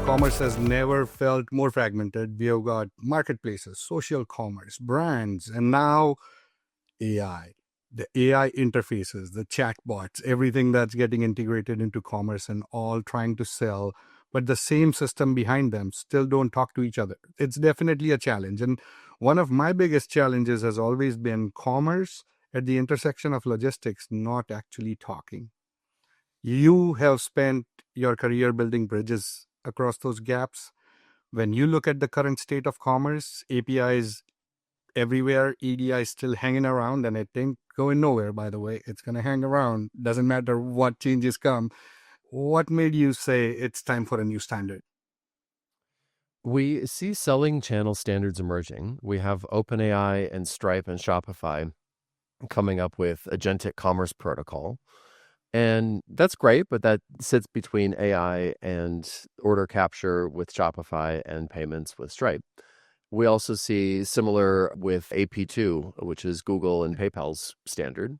commerce has never felt more fragmented. We have got marketplaces, social commerce, brands, and now AI. The AI interfaces, the chatbots, everything that's getting integrated into commerce and all trying to sell, but the same system behind them still don't talk to each other. It's definitely a challenge. And one of my biggest challenges has always been commerce at the intersection of logistics not actually talking. You have spent your career building bridges across those gaps. When you look at the current state of commerce, APIs everywhere, EDI is still hanging around, and it ain't going nowhere, by the way. It's going to hang around. Doesn't matter what changes come. What made you say it's time for a new standard? We see selling channel standards emerging. We have OpenAI and Stripe and Shopify coming up with agentic commerce protocol. And that's great, but that sits between AI and order capture with Shopify and payments with Stripe. We also see similar with AP2, which is Google and PayPal's standard.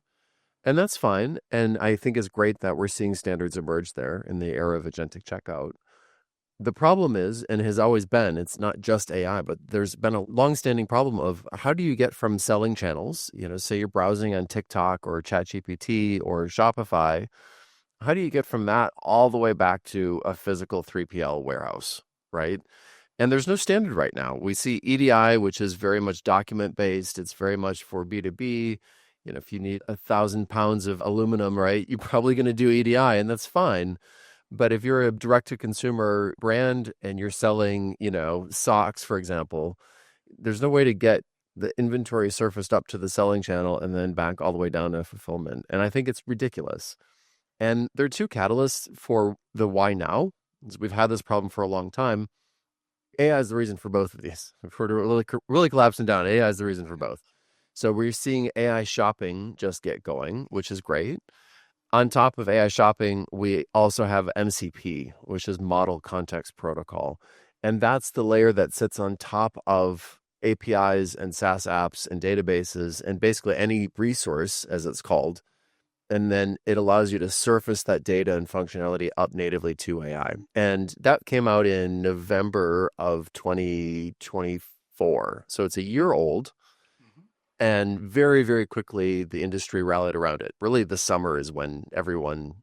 And that's fine. And I think it's great that we're seeing standards emerge there in the era of agentic checkout. The problem is, and has always been, it's not just AI, but there's been a longstanding problem of how do you get from selling channels, say you're browsing on TikTok or ChatGPT or Shopify, how do you get from that all the way back to a physical 3PL warehouse, right? And there's no standard right now. We see EDI, which is very much document-based. It's very much for B2B. If you need 1,000 pounds of aluminum, right, you're probably going to do EDI, and that's fine. But if you're a direct-to-consumer brand and you're selling, socks, for example, there's no way to get the inventory surfaced up to the selling channel and then back all the way down to fulfillment. And I think it's ridiculous. And there are two catalysts for the why now. We've had this problem for a long time. AI is the reason for both of these. If we're really collapsing down, AI is the reason for both. So we're seeing AI shopping just get going, which is great. On top of AI shopping, we also have MCP, which is Model Context Protocol. And that's the layer that sits on top of APIs and SaaS apps and databases and basically any resource, as it's called. And then it allows you to surface that data and functionality up natively to AI. And that came out in November of 2024. So it's a year old. And very, very quickly, the industry rallied around it. Really, the summer is when everyone,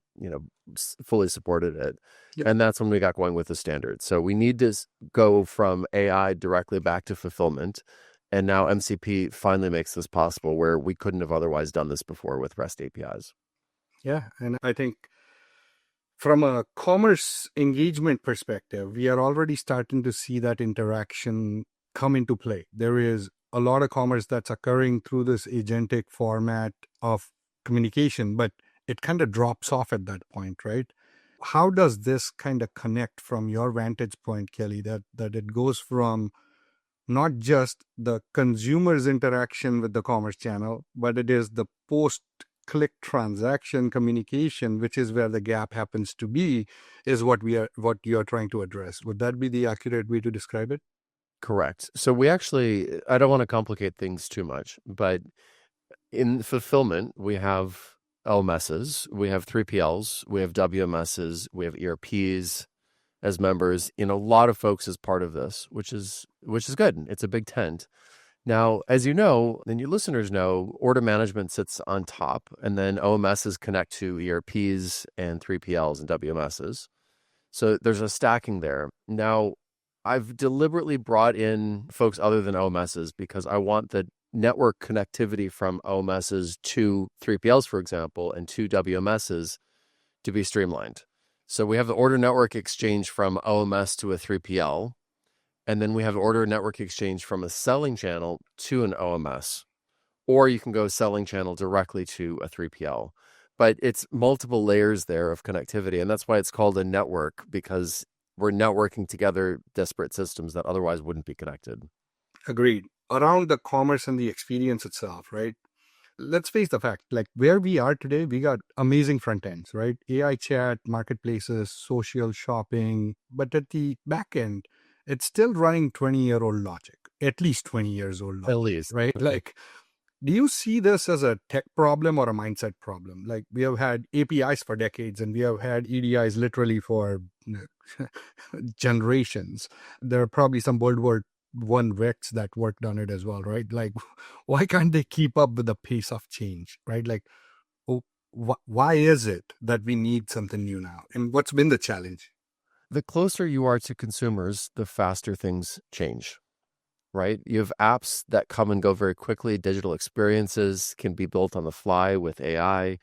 fully supported it. Yep. And that's when we got going with the standard. So we need to go from AI directly back to fulfillment. And now MCP finally makes this possible where we couldn't have otherwise done this before with REST APIs. Yeah, and I think from a commerce engagement perspective, we are already starting to see that interaction come into play. There is a lot of commerce that's occurring through this agentic format of communication, but it kind of drops off at that point, right? How does this kind of connect from your vantage point, Kelly, that it goes from not just the consumer's interaction with the commerce channel, but it is the post-click transaction communication, which is where the gap happens to be, is what you are trying to address. Would that be the accurate way to describe it? Correct. So we actually, I don't want to complicate things too much, but in fulfillment, we have LMSs, we have 3PLs, we have WMSs, we have ERPs as members. A lot of folks as part of this, which is good. It's a big tent. Now, as you know, and your listeners know, order management sits on top, and then OMSs connect to ERPs and 3PLs and WMSs. So there's a stacking there. Now, I've deliberately brought in folks other than OMSs because I want the network connectivity from OMSs to 3PLs, for example, and to WMSs to be streamlined. So we have the order network exchange from OMS to a 3PL, and then we have order network exchange from a selling channel to an OMS, or you can go selling channel directly to a 3PL. But it's multiple layers there of connectivity, and that's why it's called a network, because we're networking together disparate systems that otherwise wouldn't be connected. Agreed. Around the commerce and the experience itself, right? Let's face the fact, like where we are today, we got amazing front ends, right? AI chat, marketplaces, social shopping. But at the back end, it's still running 20-year-old logic, at least 20 years old logic, At least. right? Like Do you see this as a tech problem or a mindset problem? Like we have had APIs for decades and we have had EDIs literally for generations. There are probably some World War One vets that worked on it as well, right? Like, why can't they keep up with the pace of change, right? Like, oh, why is it that we need something new now? And what's been the challenge? The closer you are to consumers, the faster things change, right? You have apps that come and go very quickly. Digital experiences can be built on the fly with AI,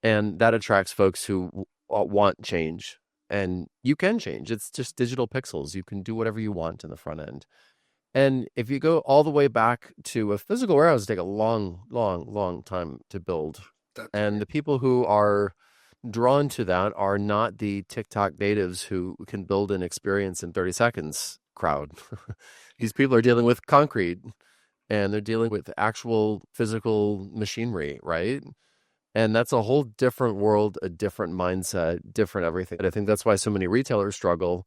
and that attracts folks who want change. And you can change. It's just digital pixels. You can do whatever you want in the front end. And if you go all the way back to a physical warehouse, it take a long, long, long time to build. That's And right. the people who are drawn to that are not the TikTok natives who can build an experience in 30 seconds crowd. These people are dealing with concrete and they're dealing with actual physical machinery, right? And that's a whole different world, a different mindset, different everything. And I think that's why so many retailers struggle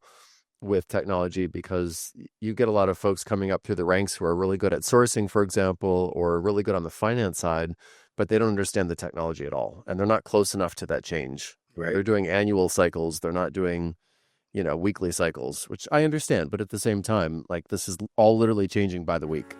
with technology, because you get a lot of folks coming up through the ranks who are really good at sourcing, for example, or really good on the finance side, but they don't understand the technology at all. And they're not close enough to that change. Right. They're doing annual cycles. They're not doing, weekly cycles, which I understand. But at the same time, like this is all literally changing by the week.